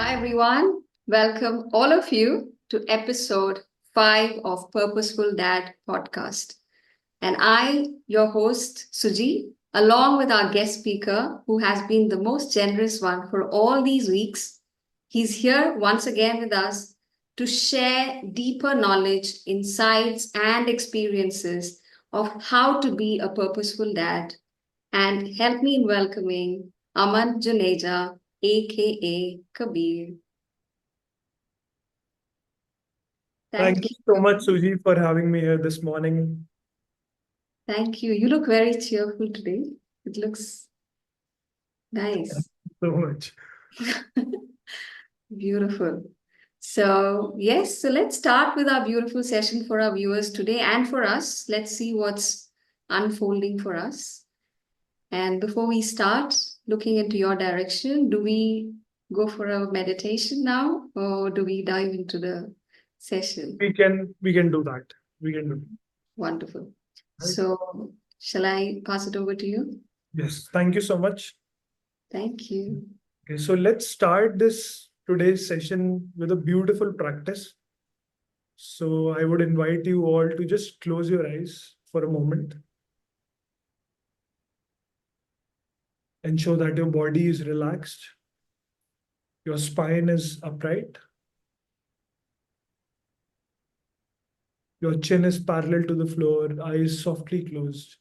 everyone. Welcome all of you to episode 5 of Purposeful Dad podcast. And I, your host, Suji, along with our guest speaker, who has been the most generous one for all these weeks, he's here once again with us to share deeper knowledge, insights, and experiences of how to be a purposeful dad. And help me in welcoming Aman Juneja, aka Kabir. Thank Thank you you. so much, Suji, for having me here this morning. Thank you. You look very cheerful today. It looks Thank nice. you so much. Beautiful. So, yes, so let's start with our beautiful session for our viewers today and for us. Let's see what's unfolding for us. And before we start looking into your direction, do we go for a meditation now or do we dive into the session? We can do that. We can do Wonderful. that. Right? So, shall I pass it over to you? Yes. Thank you so much. Thank you. Okay, so let's start this today's session with a beautiful practice. So I would invite you all to just close your eyes for a moment. Ensure that your body is relaxed, your spine is upright, your chin is parallel to the floor, eyes softly closed.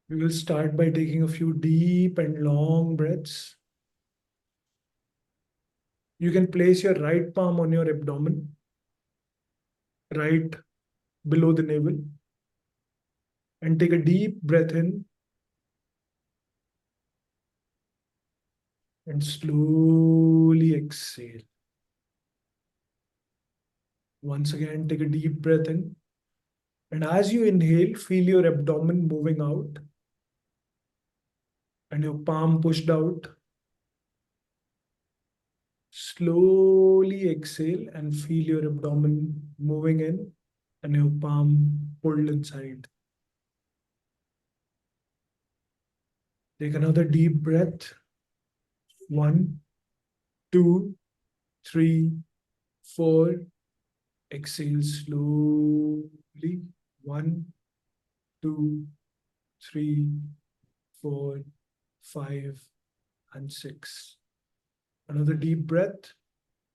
We will start by taking a few deep and long breaths. You can place your right palm on your abdomen, right below the navel, and take a deep breath in and slowly exhale. Once again, take a deep breath in. And as you inhale, feel your abdomen moving out and your palm pushed out. Slowly exhale and feel your abdomen moving in and your palm pulled inside. Take another deep breath. 1, 2, 3, 4. Exhale slowly. 1, 2, 3, 4, 5, and 6. Another deep breath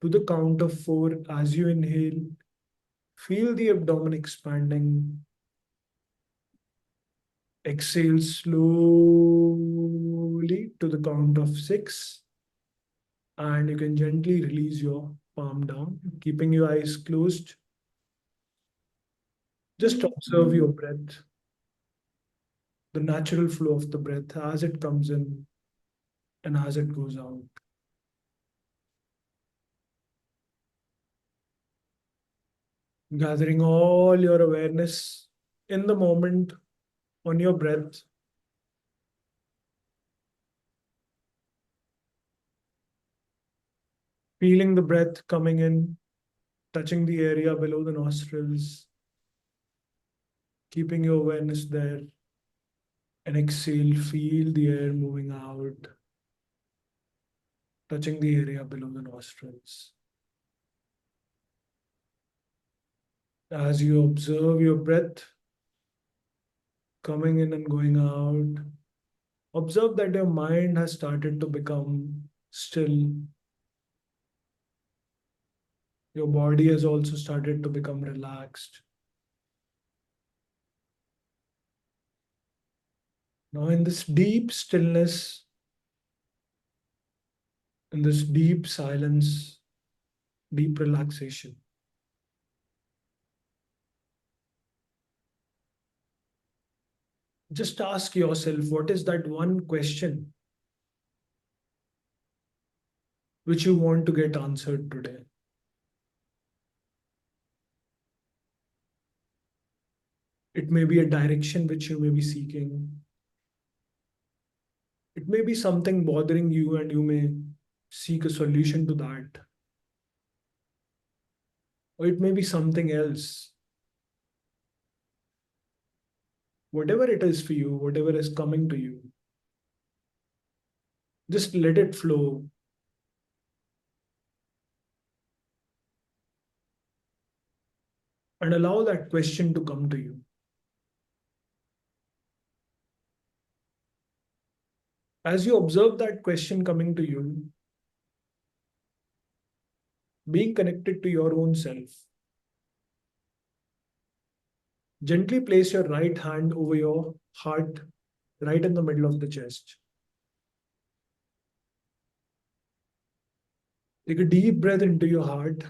to the count of 4 as you inhale. Feel the abdomen expanding. Exhale slowly to the count of 6. And you can gently release your palm down, keeping your eyes closed. Just observe your breath, the natural flow of the breath as it comes in and as it goes out. Gathering all your awareness in the moment on your breath. Feeling the breath coming in, touching the area below the nostrils, keeping your awareness there. And exhale, feel the air moving out, touching the area below the nostrils. As you observe your breath coming in and going out, observe that your mind has started to become still. Your body has also started to become relaxed. Now, in this deep stillness, in this deep silence, deep relaxation, just ask yourself, what is that one question which you want to get answered today? It may be a direction which you may be seeking. It may be something bothering you and you may seek a solution to that. Or it may be something else. Whatever it is for you, whatever is coming to you, Just let it flow. And allow that question to come to you. As you observe that question coming to you, being connected to your own self, gently place your right hand over your heart, right in the middle of the chest. Take a deep breath into your heart,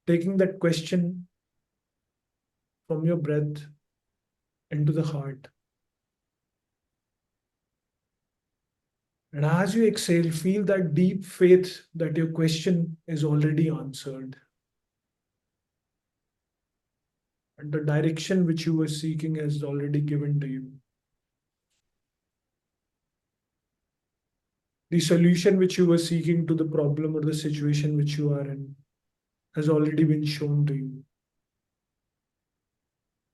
taking that question from your breath into the heart. And as you exhale, feel that deep faith that your question is already answered. And the direction which you were seeking is already given to you. The solution which you were seeking to the problem or the situation which you are in has already been shown to you.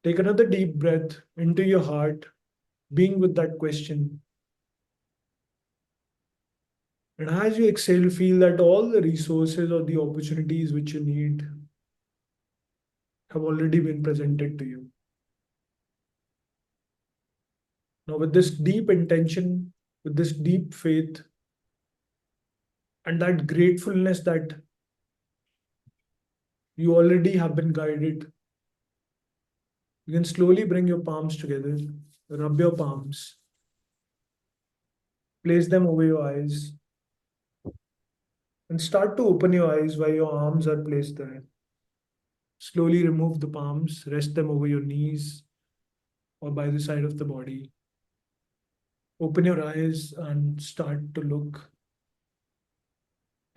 Take another deep breath into your heart, being with that question. And as you exhale, feel that all the resources or the opportunities which you need have already been presented to you. Now, with this deep intention, with this deep faith, and that gratefulness that you already have been guided, you can slowly bring your palms together, rub your palms, place them over your eyes, and start to open your eyes while your arms are placed there. Slowly remove the palms, rest them over your knees or by the side of the body. Open your eyes and start to look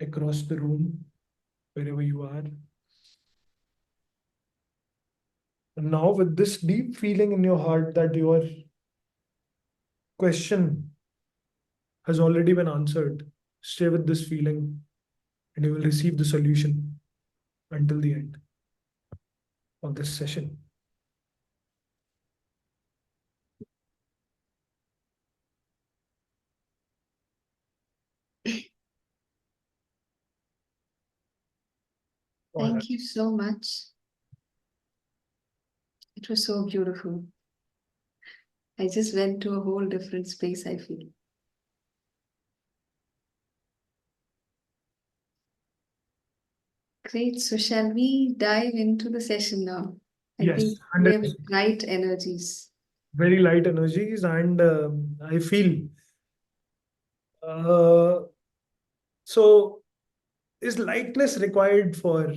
across the room, wherever you are. And now, with this deep feeling in your heart that your question has already been answered, stay with this feeling and you will receive the solution until the end of this session. All right. Thank you so much. It was so beautiful. I just went to a whole different space, I feel. Great. So, shall we dive into the session now? I Yes, think we have 100%. right energies. Very light energies, and I feel uh, so. Is lightness required for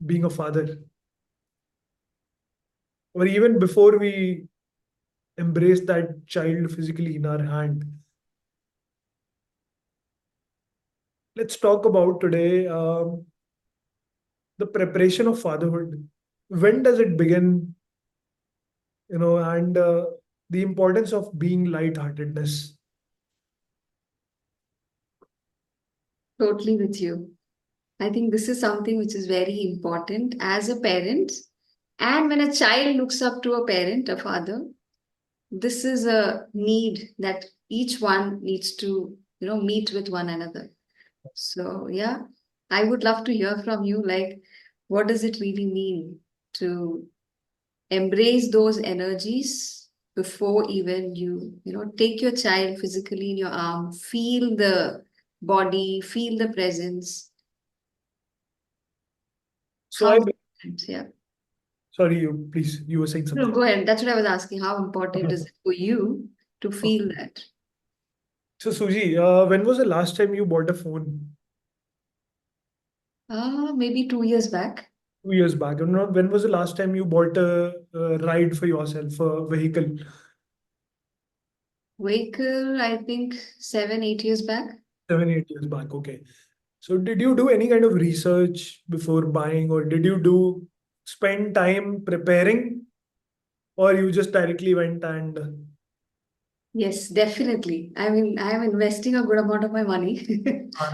being a father, or even before we embrace that child physically in our hand? Let's talk about today the preparation of fatherhood. When does it begin? And the importance of being lightheartedness. Totally with you. I think this is something which is very important as a parent. And when a child looks up to a parent, a father, this is a need that each one needs to, meet with one another. So, yeah, I would love to hear from you. Like, what does it really mean to embrace those energies before even you take your child physically in your arm, feel the body, feel the presence. So How I, important, yeah. sorry, you please, you were saying No, something. go ahead. That's what I was asking. How important is it for you to feel that? So Suji, when was the last time you bought a phone? Maybe 2 years back. 2 years back. And not when was the last time you bought a ride for yourself, a vehicle? Vehicle, I think 7, 8 years back. 7, 8 years back. Okay. So did you do any kind of research before buying, or did you do spend time preparing, or you just directly went and Yes, definitely. I mean, I am investing a good amount of my money.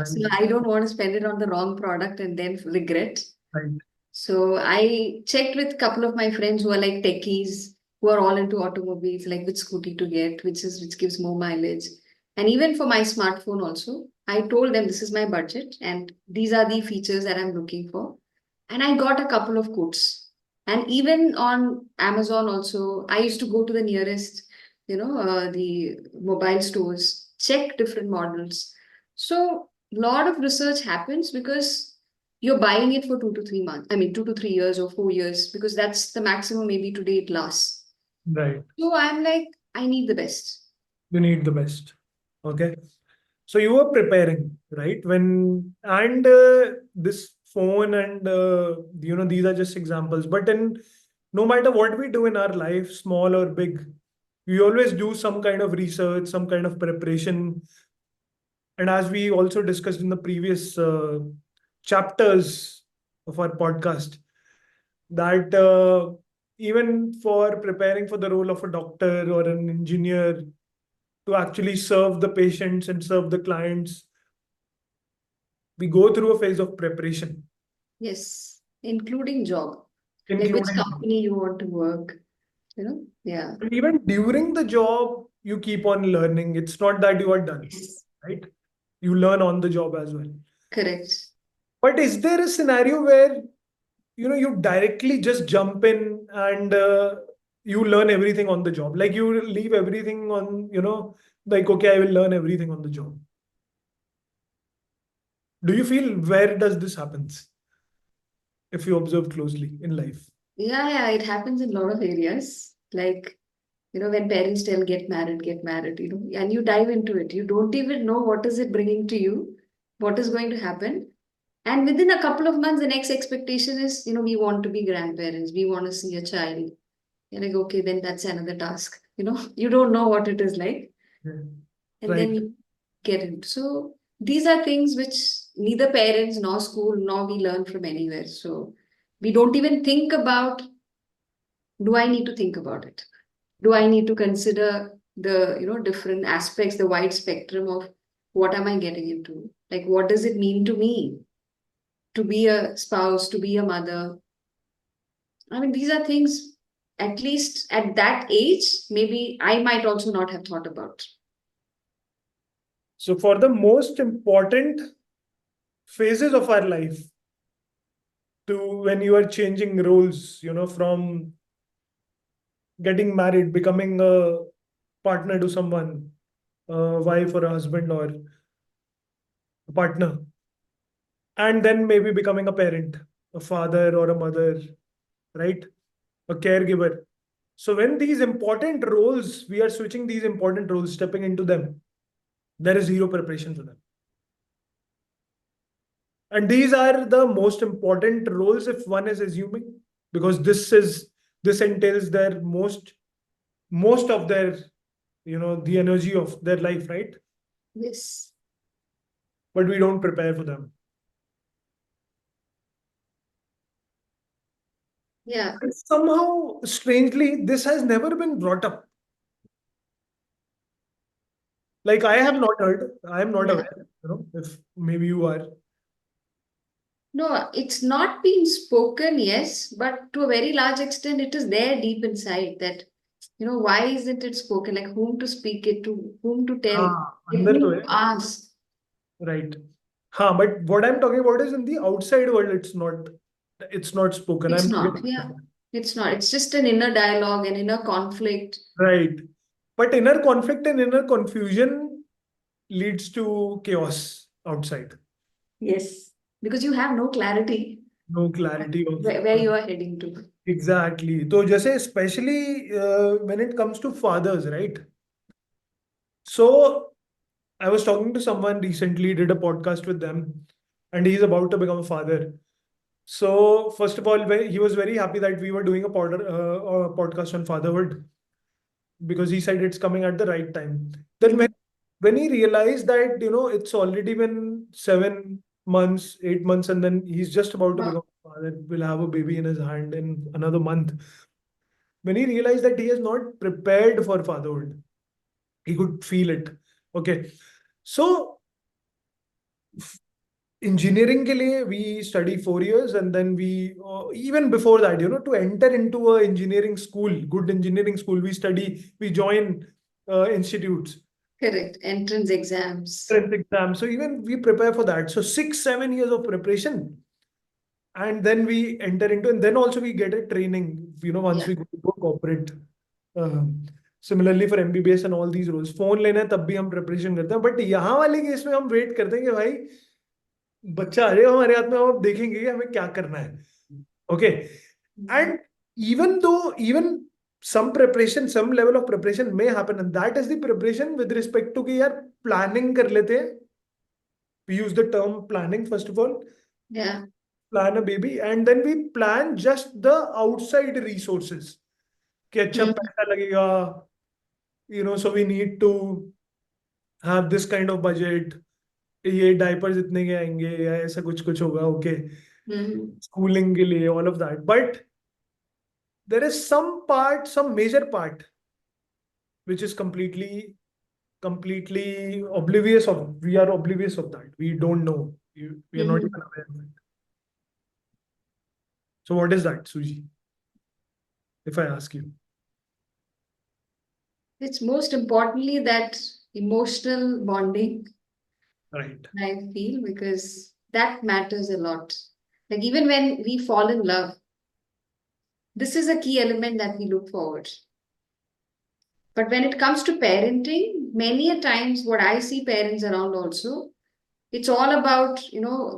So right, I don't want to spend it on the wrong product and then regret. right. So I checked with a couple of my friends who are like techies, who are all into automobiles, like which scooty to get, which gives more mileage. And even for my smartphone also, I told them this is my budget and these are the features that I'm looking for. And I got a couple of quotes. And even on Amazon also, I used to go to the nearest, the mobile stores, check different models. So a lot of research happens because you're buying it for 2 to 3 months. I mean, 2 to 3 years or 4 years, because that's the maximum maybe today it lasts. Right. So I'm like, I need the best. You need the best. Okay. So you were preparing, right? And this phone and, these are just examples. But in no matter what we do in our life, small or big, we always do some kind of research, some kind of preparation. And as we also discussed in the previous chapters of our podcast, that even for preparing for the role of a doctor or an engineer, to actually serve the patients and serve the clients, we go through a phase of preparation, Yes, including job, like which including job. company you want to work, Yeah. And even during the job, you keep on learning. It's not that you are done, Yes. right? You learn on the job as well. Correct. But is there a scenario where you directly just jump in and you learn everything on the job? Like you leave everything on, like okay, I will learn everything on the job. Do you feel where does this happens if you observe closely in life? Yeah, it happens in a lot of areas. Like, when parents tell get married, and you dive into it. You don't even know what is it bringing to you, what is going to happen. And within a couple of months, the next expectation is, we want to be grandparents, we want to see a child. You're like, okay, then that's another task. You don't know what it is like. Yeah. And then Right. you get it. So these are things which neither parents nor school nor we learn from anywhere. So we don't even think about, do I need to think about it? Do I need to consider the different aspects, the wide spectrum of what am I getting into? Like what does it mean to me to be a spouse, to be a mother? I mean, these are things, at least at that age, maybe I might also not have thought about. So for the most important phases of our life, to when you are changing roles, from getting married, becoming a partner to someone, a wife or a husband or a partner, and then maybe becoming a parent, a father or a mother, right? A caregiver. So when these important roles, we are switching these important roles, stepping into them, there is zero preparation for them. And these are the most important roles if one is assuming, because this entails their most of their, the energy of their life, right? Yes. But we don't prepare for them. Yeah. And somehow, strangely, this has never been brought up. Like I have not heard, I am not Yeah. aware, if maybe you are. No, it's not been spoken, yes, but to a very large extent, it is there deep inside that, why isn't it spoken? Like whom to speak it to, whom to tell, हाँ, like अंदर whom तो to है. ask. Right. हाँ, but what I'm talking about is in the outside world, it's not spoken. It's I'm talking not. Yeah. It's not. It's just an inner dialogue, an inner conflict. right. But inner conflict and inner confusion leads to chaos outside. Yes. Because you have no clarity No clarity of where you are heading to. exactly. So just especially when it comes to fathers, right? So I was talking to someone recently, did a podcast with them, and he's about to become a father. So first of all, he was very happy that we were doing a podcast on fatherhood because he said it's coming at the right time. Then Mhm. when he realized that it's already been 7 months, 8 months, and then he's just about to Wow. become a father, will have a baby in his hand in another month. When he realized that he is not prepared for fatherhood, he could feel it. Okay, so engineering के लिए we study 4 years, and then we even before that, to enter into a engineering school, good engineering school, we join institutes, Correct. Entrance exams. entrance exams. So even we prepare for that. So 6 7 years of preparation, and then we enter into, and then also we get a training. Once Yeah. we go to corporate. Um, Similarly for MBBS and all these roles, phone लेना है तब भी हम preparation करते हैं, but यहाँ वाले case में हम वेट करते हैं कि भाई बच्चा आ जाएगा हमारे हाथ में, हम अब देखेंगे कि हमें क्या करना है. Okay. And even though even some preparation, some level of preparation may happen, and that is the preparation with respect to कि यार planning कर लेते हैं. We use the term planning first of all. Yeah. Plan a baby, and then we plan just the outside resources. कि अच्छा Mhm. पैसा लगेगा, so we need to have this kind of budget. ये diapers इतने के आएंगे या ऐसा कुछ कुछ होगा. ओके. Mhm. स्कूलिंग के लिए all of that, but there is some major part which is completely oblivious of. We are oblivious of that. We don't know. We are not Mhm. even aware of it. So what is that, Suji? If I ask you. It's most importantly that emotional bonding, Right. I feel, because that matters a lot. Like even when we fall in love, this is a key element that we look forward. But when it comes to parenting, many a times what I see parents around also, it's all about,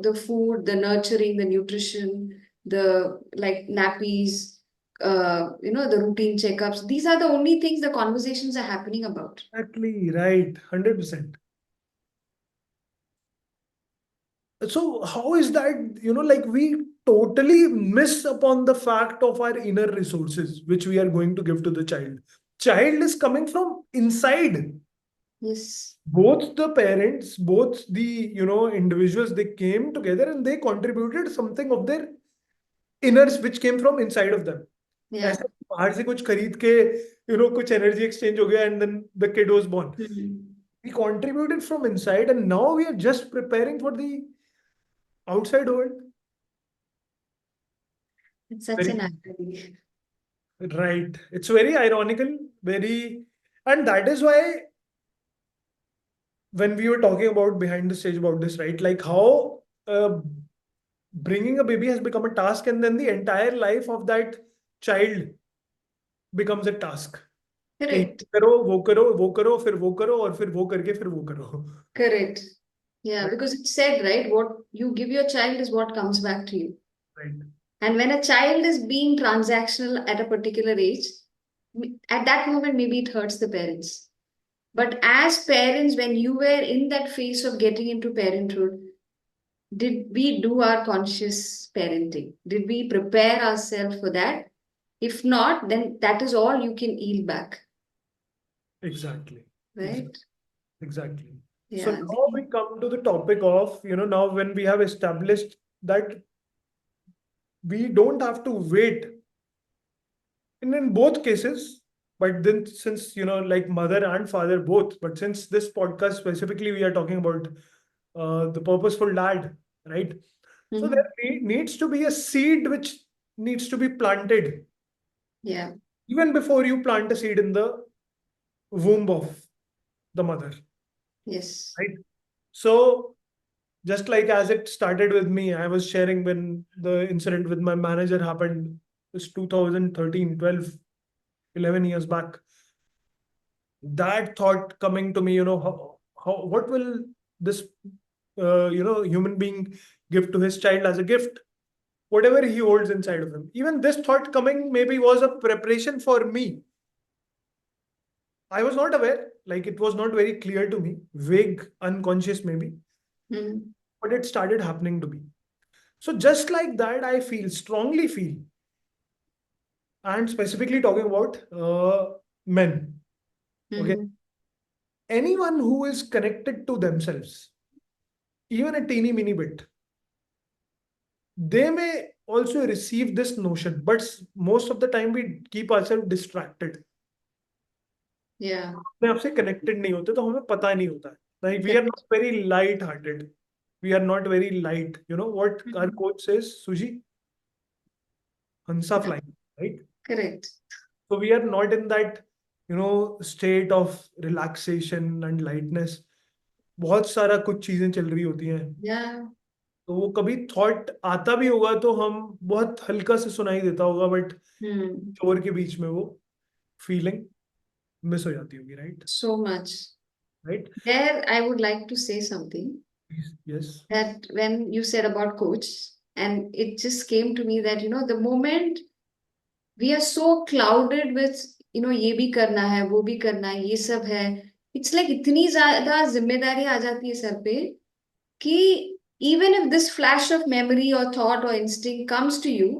the food, the nurturing, the nutrition, the like nappies, the routine checkups. These are the only things the conversations are happening about. Exactly. Right. 100%. So how is that, like we totally miss upon the fact of our inner resources, which we are going to give to the child. Child is coming from inside. Yes. Both the parents, both the, individuals, they came together and they contributed something of their inners which came from inside of them. Yeah. ऐसे बाहर से कुछ खरीद के, कुछ energy exchange हो गया and then the kid was born. Mhm. We contributed from inside, and now we are just preparing for the outside world. It's such Very an irony. right. It's very ironical, and that is why when we were talking about behind the stage about this, right? Like how bringing a baby has become a task, and then the entire life of that child becomes a task. कि Correct. ये करो, वो करो, वो करो, फिर वो करो, और फिर वो करके फिर वो करो. Correct. Yeah, Right? because it's said, right? What you give your child is what comes back to you. Right. And when a child is being transactional at a particular age, at that moment, maybe it hurts the parents. But as parents, when you were in that phase of getting into parenthood, did we do our conscious parenting? Did we prepare ourselves for that? If not, then that is all you can yield back, Exactly. Exactly. right? Exactly. So Yeah. now we come to the topic of, now when we have established that we don't have to wait in both cases, but then since, like mother and father both, but since this podcast specifically, we are talking about the purposeful dad, right? So Mhm. there needs to be a seed which needs to be planted Yeah. even before you plant a seed in the womb of the mother, Yes. right? So just like as it started with me, I was sharing when the incident with my manager happened. It's 2013, 12, 11 years back. That thought coming to me, what will this, human being give to his child as a gift? Whatever he holds inside of him. Even this thought coming maybe was a preparation for me. I was not aware, like it was not very clear to me, vague, unconscious maybe, Mhm. but it started happening to me. So just like that, I feel, strongly feel, and specifically talking about men. Okay, Mhm. anyone who is connected to themselves, even a teeny mini bit, they may also receive this notion, but most of the time we keep ourselves distracted. Yeah. अपने आप से connected नहीं होते तो हमें पता नहीं होता है. Like we are not very light hearted. we are not very light. You know what our coach says, Suji? Hansa flying, right? Correct. So we are not in that, state of relaxation and lightness. बहुत सारा कुछ चीजें चल रही होती हैं, Yeah. तो वो कभी थॉट आता भी होगा तो हम बहुत हल्का से सुनाई देता होगा, बट Hmm. शोर के बीच में वो फीलिंग मिस हो जाती होगी, right? So much. Right, There, I would like to say something yes, that when you said about coach, and it just came to me that, the moment we are so clouded with, ये भी करना है, वो भी करना है, ये सब है, it's like इतनी ज्यादा जिम्मेदारी आ जाती है सर पे कि even if this flash of memory or thought or instinct comes to you,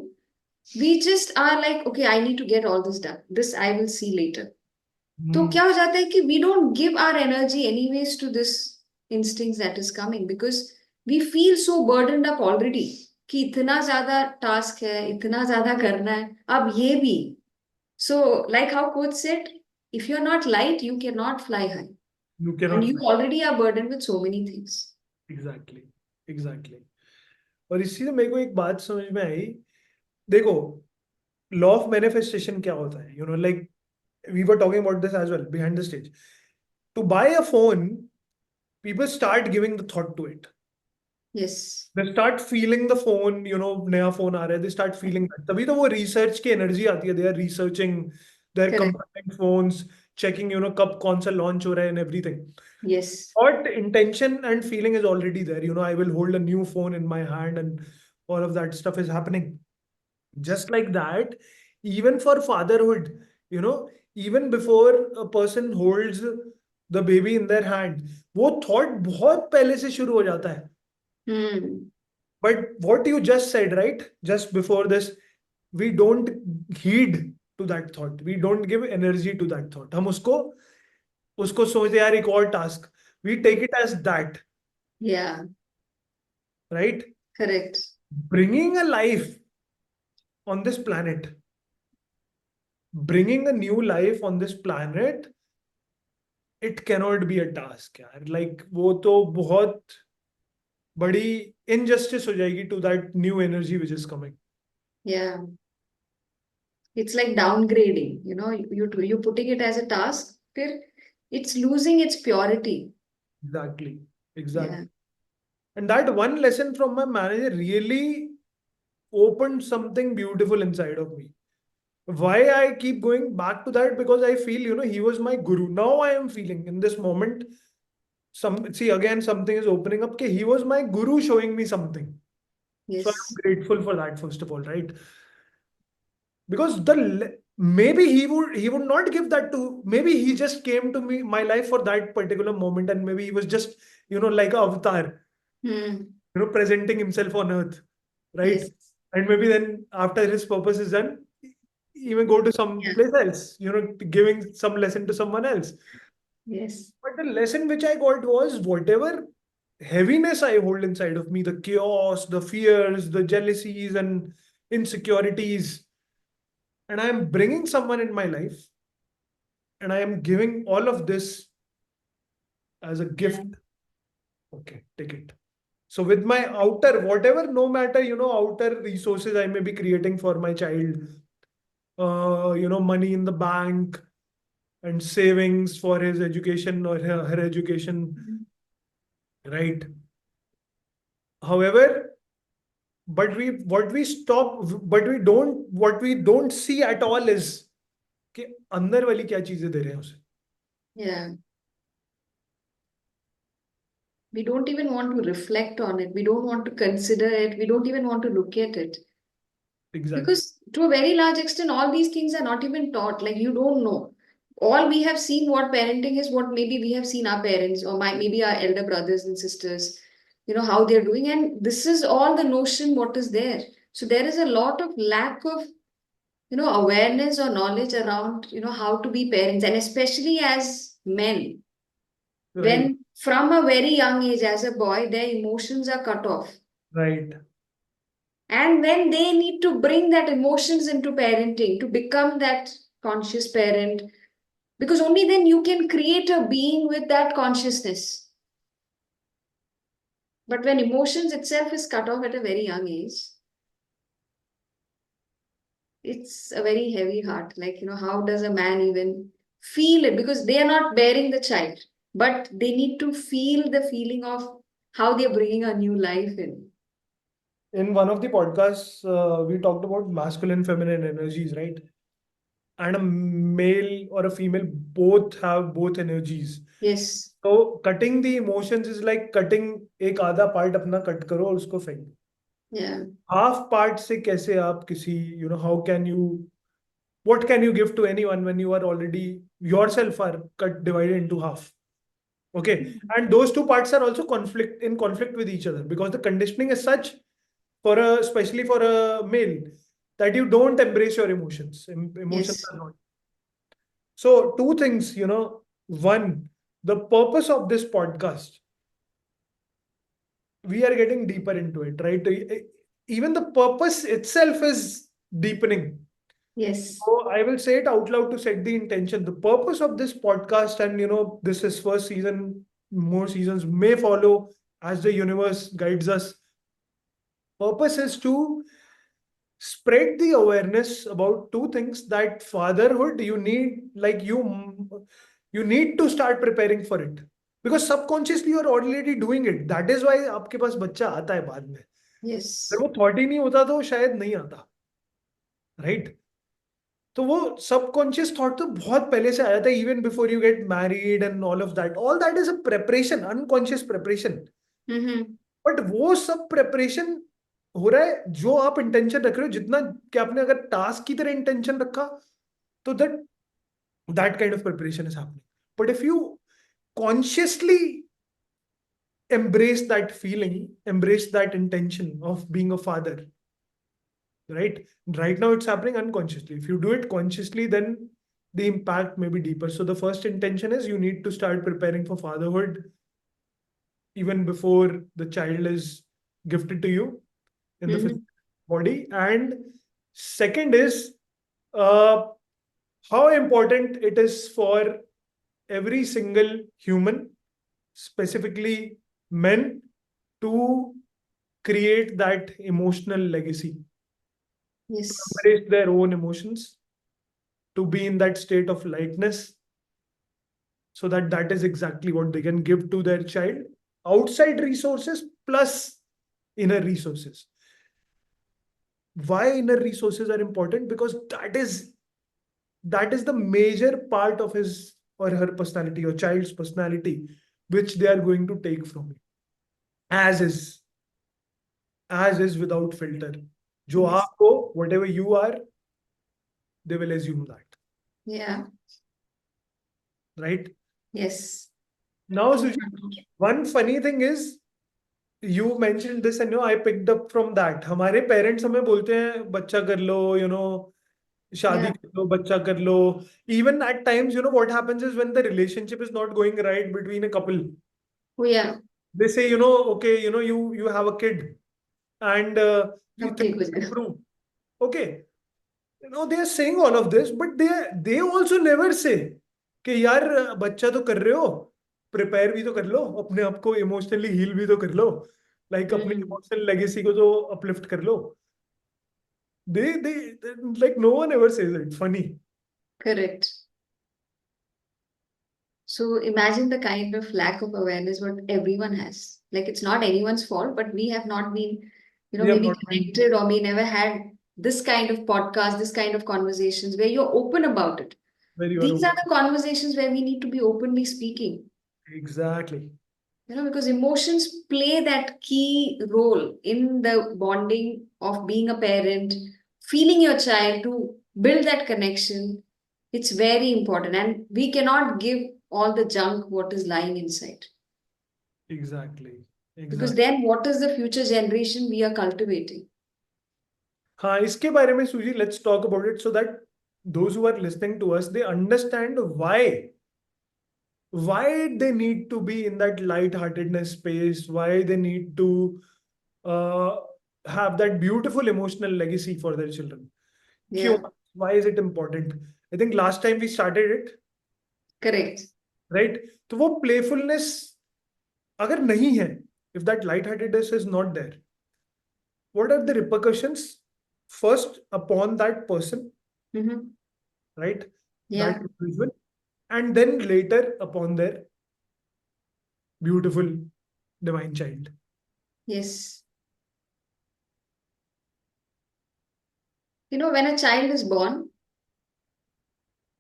we just are like, okay, I need to get all this done. This I will see later. तो क्या हो जाता है कि we don't give our energy anyways to this instincts that is coming because we feel so burdened up already कि इतना ज्यादा task है, इतना ज्यादा करना है, अब ये भी. So like how coach said, if you're not light, you cannot fly high. You And cannot, you already are burdened with so many things. Exactly, exactly. और इसी से मेरे को एक बात समझ में आई. देखो, लॉ ऑफ मैनिफेस्टेशन क्या होता है, like we were talking about this as well behind the stage. To buy a phone, people start giving the thought to it. Yes. They start feeling the phone, नया phone आ रहा है, they start feeling that. तभी तो वो research की energy आती है. They are researching, they are Correct. comparing phones, checking, कब कौन सा launch हो रहा है and everything. Yes. Thought, intention and feeling is already there. I will hold a new phone in my hand and all of that stuff is happening. Just like that, even for fatherhood, you know even before a person holds the baby in their hand, वो thought बहुत पहले से शुरू हो जाता है. Hmm. But what you just said, right, just before this, we don't heed to that thought, we don't give energy to that thought. हम उसको उसको सोचते यार एक और task, we take it as that, Yeah. right? Correct. Bringing a life on this planet, bringing a new life on this planet, it cannot be a task यार. Like वो तो बहुत बड़ी injustice हो जाएगी to that new energy which is coming. Yeah. It's like downgrading, you putting it as a task, फिर it's losing its purity. Exactly, Yeah. exactly. And that one lesson from my manager really opened something beautiful inside of me. Why I keep going back to that? Because I feel, he was my guru. Now I am feeling in this moment, again, something is opening up. He was my guru showing me something. So I'm Yes. grateful for that, first of all, right? Because maybe he would not give that to, maybe he just came to me my life for that particular moment, and maybe he was just, like a avatar, Hmm. presenting himself on earth, right? Yes. And maybe then after his purpose is done, he may go to some Yeah. place else, giving some lesson to someone else. Yes. But the lesson which I got was, whatever heaviness I hold inside of me, the chaos, the fears, the jealousies and insecurities, and I am bringing someone in my life, and I am giving all of this as a Yeah. gift. Okay, take it. So with my outer, whatever, no matter, outer resources I may be creating for my child, money in the bank and savings for his education or her education, Mhm. right? However, what we don't see at all is कि अंदर वाली क्या चीजें दे रहे हैं उसे. Yeah. We don't even want to reflect on it. We don't want to consider it. We don't even want to look at it. Exactly. Because to a very large extent, all these things are not even taught. Like you don't know. All we have seen what parenting is, what maybe we have seen our parents or maybe our elder brothers and sisters, how they're doing. And this is all the notion what is there. So there is a lot of lack of, awareness or knowledge around, how to be parents. And especially as men, Right. when from a very young age as a boy, their emotions are cut off. Right. And then they need to bring that emotions into parenting to become that conscious parent, because only then you can create a being with that consciousness. But when emotions itself is cut off at a very young age, it's a very heavy heart. Like, how does a man even feel it? Because they are not bearing the child, but they need to feel the feeling of how they're bringing a new life in. In one of the podcasts, we talked about masculine, feminine energies, right? And a male or a female both have both energies. Yes. So cutting the emotions is like cutting एक आधा part अपना cut करो और उसको फेंक दो. Yeah. Half part से कैसे आप किसी how can you, what can you give to anyone when you are already yourself are cut divided into half. Okay, and those two parts are also conflict with each other because the conditioning is such for a, especially for a male, that you don't embrace your emotions. Emotions Yes. are not. So two things, one, the purpose of this podcast, we are getting deeper into it, right? Even the purpose itself is deepening. Yes. So I will say it out loud to set the intention. The purpose of this podcast, and this is first season, more seasons may follow as the universe guides us. Purpose is to spread the awareness about two things: that fatherhood, you need, like you need to start preparing for it, because subconsciously you are already doing it. That is why आपके पास बच्चा आता है बाद में. अगर Yes. वो thought ही नहीं होता तो शायद नहीं आता, राइट? तो वो सबकॉन्शियस थॉट तो बहुत पहले से आया था, even before you get married and all that is a preparation, unconscious preparation. Mm-hmm. But वो सब प्रेपरेशन हो रहा है जो आप इंटेंशन रख रहे हो. जितना कि आपने अगर टास्क की तरह इंटेंशन रखा, तो that that kind of preparation is happening. But if you consciously embrace that feeling, embrace that intention of being a father, right now it's happening unconsciously. If you do it consciously, then the impact may be deeper. So the first intention is you need to start preparing for fatherhood even before the child is gifted to you in the Mm-hmm. physical body. And second is uh, how important it is for every single human, specifically men, to create that emotional legacy, to Yes. embrace their own emotions, to be in that state of lightness, so that that is exactly what they can give to their child. Outside resources plus inner resources. Why inner resources are important? Because that is the major part of his or her personality, or child's personality, which they are going to take from you as is, without filter. जो Yes. आप हो, whatever you are, they will assume that, Yeah. right? Yes. Now, True. Suji, one funny thing is, you mentioned this and I picked up from that. हमारे parents हमें बोलते हैं बच्चा कर लो, शादी Yeah. कर लो, बच्चा कर लो. Even at times, what happens is when the relationship is not going right between a couple, Oh, yeah. they say, okay, you have a kid, and Okay, things good. improve. Okay, they are saying all of this, but they also never say कि यार बच्चा तो कर रहे हो, prepare भी तो कर लो, अपने आप को इमोशनली हील भी तो कर लो, लाइक अपनी Mm-hmm. इमोशनल लेगेसी को तो अपलिफ्ट कर लो. They like no one ever says it. Funny. Correct. So imagine the kind of lack of awareness what everyone has. Like it's not anyone's fault, but we have not been, We have maybe not been connected, or we never had this kind of podcast, this kind of conversations where you're open about it. very well These are open. the conversations where we need to be openly speaking. Exactly. Because emotions play that key role in the bonding of being a parent, feeling your child to build that connection. It's very important. And we cannot give all the junk what is lying inside. Exactly. Because Exactly. then what is the future generation we are cultivating? हाँ, इसके बारे में सूजी, let's talk about it so that those who are listening to us, they understand why they need to be in that lightheartedness space, why they need to uh, have that beautiful emotional legacy for their children. क्यों? Yeah, Why is it important? I think last time we started it, correct. right? तो वो playfulness अगर नहीं है, if that lightheartedness is not there, what are the repercussions first upon that person, Mm-hmm. right? That Yeah. individual, and then later upon their beautiful divine child. Yes. When a child is born,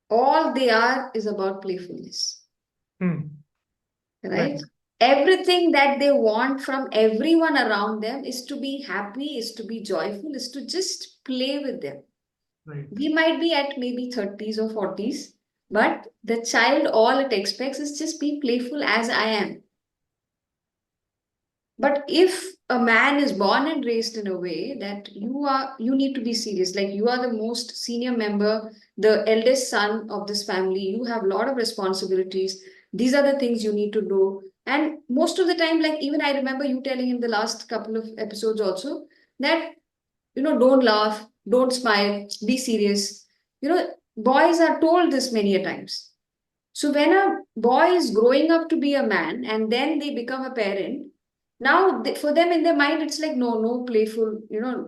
all they are is about playfulness, Hmm. right? Right. Everything that they want from everyone around them is to be happy, is to be joyful, is to just play with them. Right. We might be at maybe 30s or 40s, but the child, all it expects is just be playful as I am. But if a man is born and raised in a way that you need to be serious, like you are the most senior member, the eldest son of this family, you have a lot of responsibilities. These are the things you need to do. And most of the time, like even I remember you telling in the last couple of episodes also that, don't laugh, don't smile, be serious. Boys are told this many a times. So when a boy is growing up to be a man and then they become a parent, now for them in their mind, it's like, no, no playful,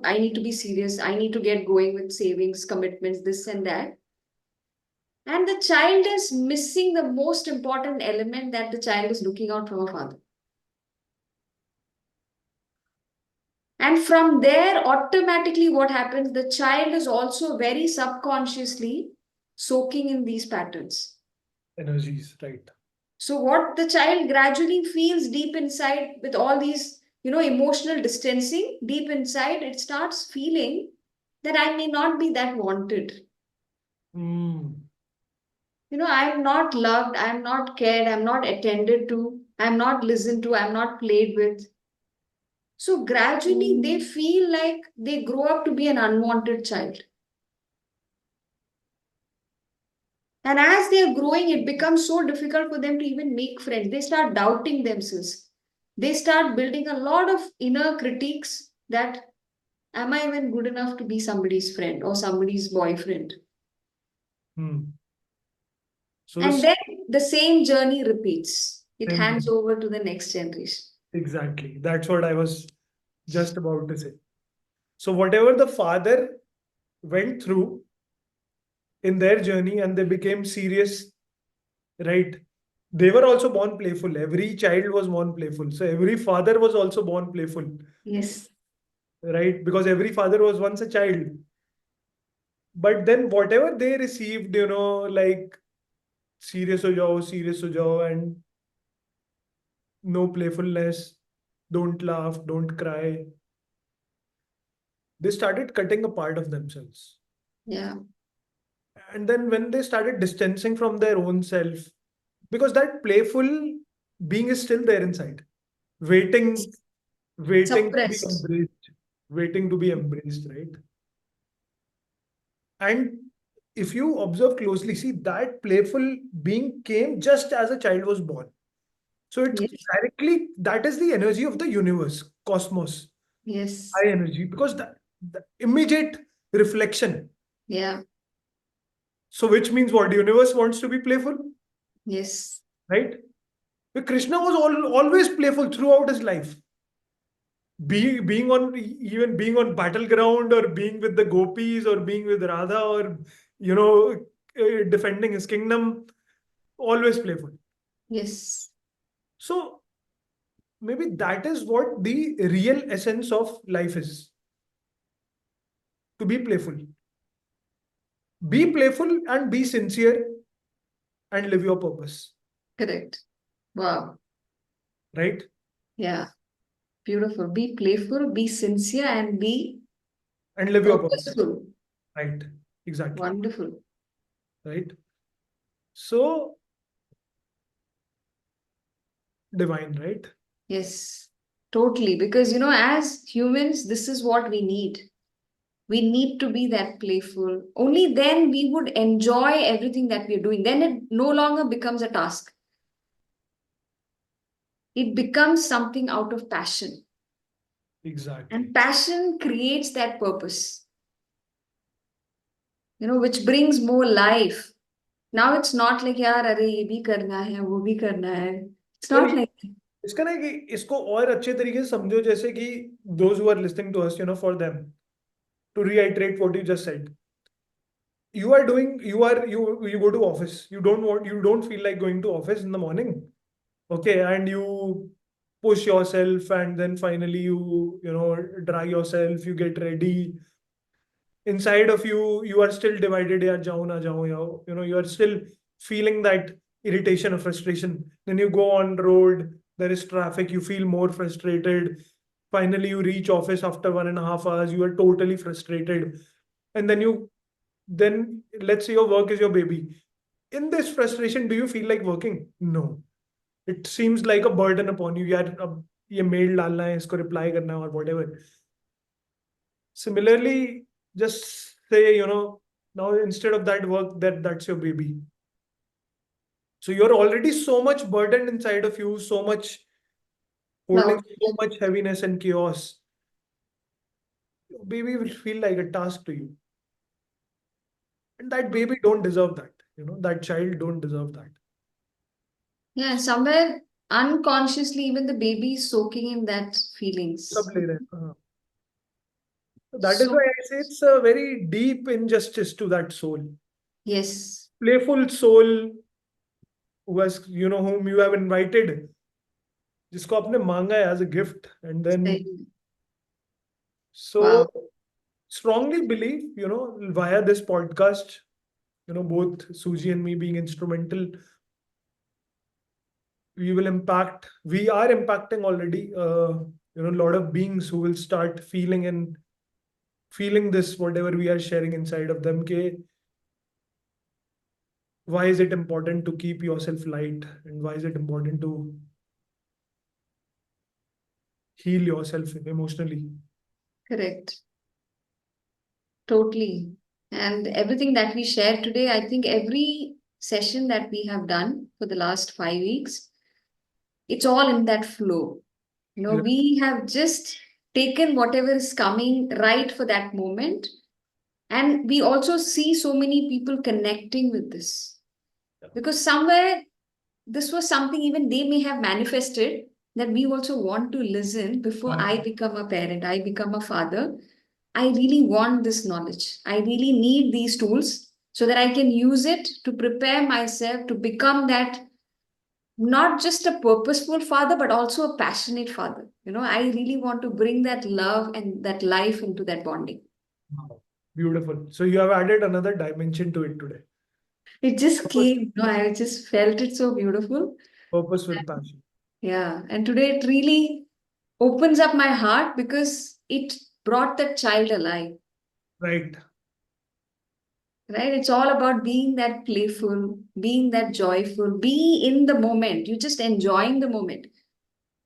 I need to be serious. I need to get going with savings, commitments, this and that. And the child is missing the most important element that the child is looking out from a father. And from there, automatically what happens, the child is also very subconsciously soaking in these patterns. Energies, right. So what the child gradually feels deep inside with all these, emotional distancing, deep inside, it starts feeling that I may not be that wanted. Hmm. I'm not loved, I'm not cared, I'm not attended to, I'm not listened to, I'm not played with. So gradually they feel like they grow up to be an unwanted child. And as they are growing, it becomes so difficult for them to even make friends. They start doubting themselves. They start building a lot of inner critiques that, am I even good enough to be somebody's friend or somebody's boyfriend? Hmm. So And this then the same journey repeats. It same hands thing. over to the next generation. Exactly. That's what I was just about to say. So whatever the father went through in their journey and they became serious, right? They were also born playful. Every child was born playful. So every father was also born playful, Yes. right? Because every father was once a child. But then whatever they received, like serious ho jao, and no playfulness, don't laugh, don't cry. They started cutting a part of themselves. Yeah. And then when they started distancing from their own self, because that playful being is still there inside, waiting, waiting to be Suppressed. embraced, waiting to be embraced, right? And if you observe closely, see that playful being came just as a child was born. So it's Yes. directly, that is the energy of the universe, cosmos, Yes. high energy, because the immediate reflection. Yeah. So which means what? Universe wants to be playful, Yes. right? But Krishna was always playful throughout his life. Being on, even being on battleground, or being with the gopis, or being with Radha, or you know defending his kingdom, always playful. Yes. So maybe that is what the real essence of life is: to be playful. Be playful and be sincere and live your purpose, Correct. Wow. right? Yeah. Beautiful. Be playful, be sincere, and be And live your purpose, purposeful. right? Exactly, Wonderful. right? So divine, right? Yes, totally. Because, as humans, this is what we need. We need to be that playful. Only then we would enjoy everything that we're doing. Then it no longer becomes a task, it becomes something out of passion. Exactly. And passion creates that purpose, which brings more life. Now it's not like, yaar, arey, ye bhi karna hai, wo bhi karna hai. It's Well, not like that. इसका ना कि इसको और अच्छे तरीके से समझो, जैसे कि those who are listening to us, for them to reiterate what you just said. You go to office. You don't feel like going to office in the morning. Okay, and you push yourself, and then finally you dry yourself, you get ready. Inside of you are still divided. Yeah, jao na jao, you are still feeling that irritation or frustration. Then you go on road, there is traffic, you feel more frustrated. Finally you reach office after 1.5 hours, you are totally frustrated. And then let's say your work is your baby. In this frustration, do you feel like working? No. It seems like a burden upon you. यार अब ये mail डालना है, इसको reply करना है, or whatever. Similarly, just say, now instead of that work, that's your baby. So you're already so much burdened inside of you, so much holding Now, so much heaviness and chaos. Your baby will feel like a task to you. And that baby don't deserve that. That child don't deserve that. yeah, somewhere unconsciously, even the baby is soaking in that सब feelings. ले रहे हैं. That is So, why I say it's a very deep injustice to that soul. yes, Playful soul was, whom you have invited, जिसको आपने मांगा है as a gift. And then, say, so wow, strongly believe, via this podcast, both Suji and me being instrumental, we are impacting already, a lot of beings who will start feeling this, whatever we are sharing inside of them. Why is it important to keep yourself light, and why is it important to heal yourself emotionally? correct. Totally. And everything that we shared today, I think every session that we have done for the last 5 weeks, it's all in that flow. Yeah. We have just taken whatever is coming right for that moment. And we also see so many people connecting with this. Because somewhere this was something even they may have manifested that we also want to listen before I become a parent, I become a father. I really want this knowledge. I really need these tools so that I can use it to prepare myself to become that not just a purposeful father, but also a passionate father. I really want to bring that love and that life into that bonding. Wow. Beautiful. So you have added another dimension to it today. It just Purpose, came, I just felt it so beautiful. purpose with passion. Yeah. And today it really opens up my heart because it brought that child alive. Right. Right? It's all about being that playful, being that joyful, be in the moment. You're just enjoying the moment.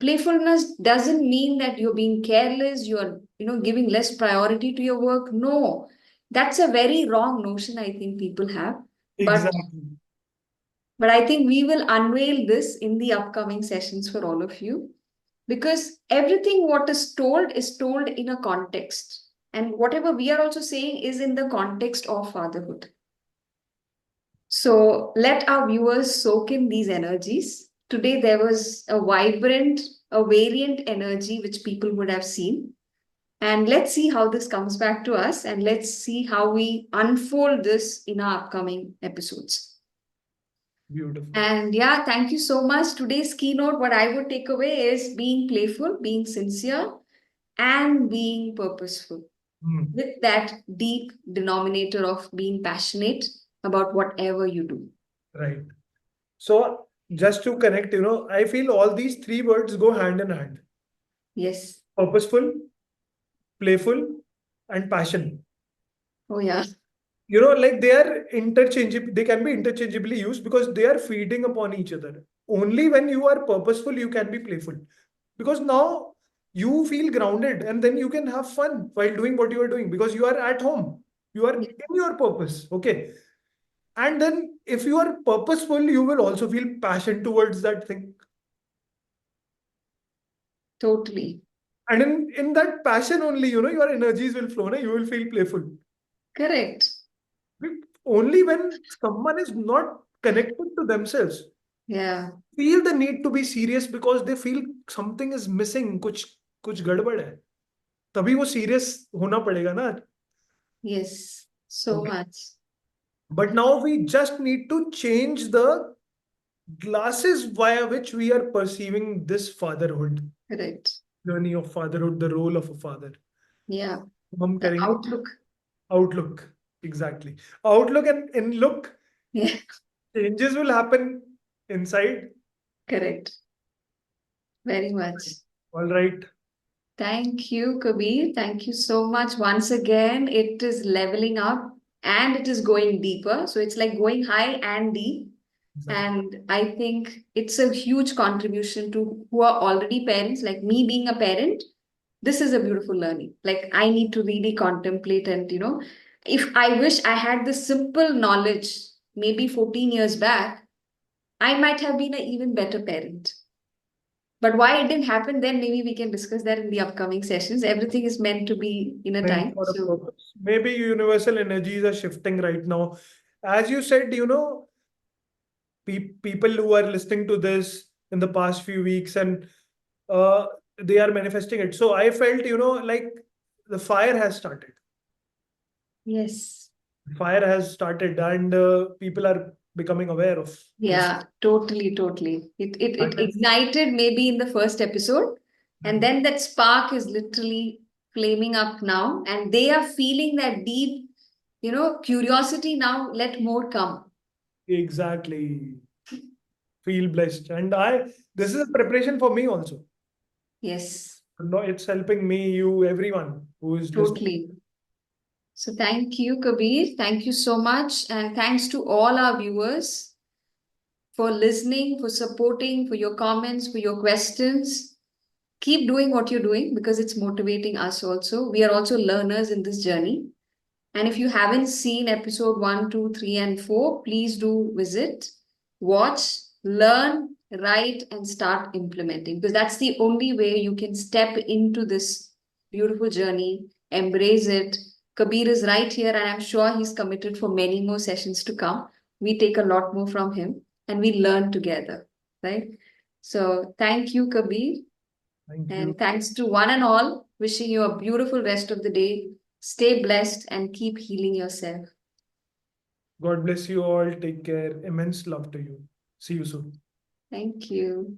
Playfulness doesn't mean that you're being careless, you're, giving less priority to your work. No, that's a very wrong notion I think people have. But Exactly. but I think we will unveil this in the upcoming sessions for all of you because everything what is told in a context. And whatever we are also saying is in the context of fatherhood. So let our viewers soak in these energies. Today there was a vibrant, a variant energy which people would have seen. And let's see how this comes back to us and let's see how we unfold this in our upcoming episodes. Beautiful. And yeah, thank you so much. Today's keynote, what I would take away is being playful, being sincere, and being purposeful Hmm. with that deep denominator of being passionate about whatever you do. Right. So just to connect, I feel all these three words go hand in hand. Yes. Purposeful, playful, and passion. Oh, yeah. Like they are interchangeable, they can be interchangeably used because they are feeding upon each other. Only when you are purposeful, you can be playful. Because now you feel grounded and then you can have fun while doing what you are doing because you are at home. You are Yeah, in your purpose. Okay. And then if you are purposeful, you will also feel passion towards that thing. totally. And in that passion only, your energies will flow, na? You will feel playful. Correct. Only when someone is not connected to themselves. Yeah. Feel the need to be serious because they feel something is missing, कुछ गड़बड़ है. तभी वो serious होना पड़ेगा ना. Yes. So Okay. much. But now we just need to change the glasses via which we are perceiving this fatherhood Correct. journey of fatherhood, the role of a father. Yeah. हम The करेंगे outlook. outlook. Exactly. Outlook and in look, Yeah. changes will happen inside. Correct. Very much. All right. Thank you, Kabir. Thank you so much. Once again, it is leveling up and it is going deeper. So it's like going high and deep. Exactly. And I think it's a huge contribution to who are already parents, like me being a parent. This is a beautiful learning. Like I need to really contemplate and, if I wish I had this simple knowledge maybe 14 years back, I might have been an even better parent. But why it didn't happen then, maybe we can discuss that in the upcoming sessions. Everything is meant to be in a Meant time. for a So, purpose. Maybe universal energies are shifting right now. As you said, people who are listening to this in the past few weeks and uh, they are manifesting it. So I felt, like the fire has started. yes. Fire has started, and people are becoming aware of this. Yeah, totally, totally. It And ignited maybe in the first episode, and then that spark is literally flaming up now, and they are feeling that deep, curiosity now. Let more come. exactly, feel blessed. And this is a preparation for me also. Yes, No, it's helping me, you, everyone who is listening. totally. So thank you, Kabir. Thank you so much, and thanks to all our viewers for listening, for supporting, for your comments, for your questions. Keep doing what you're doing because it's motivating us also. We are also learners in this journey. And if you haven't seen episode 1, 2, 3, and 4, please do visit, watch, learn, write, and start implementing because that's the only way you can step into this beautiful journey, embrace it. Kabir is right here, and I'm sure he's committed for many more sessions to come. We take a lot more from him and we learn together, right? So, thank you, Kabir. Thank you. And thanks to one and all, wishing you a beautiful rest of the day. Stay blessed and keep healing yourself. God bless you all. Take care. Immense love to you. See you soon. Thank you.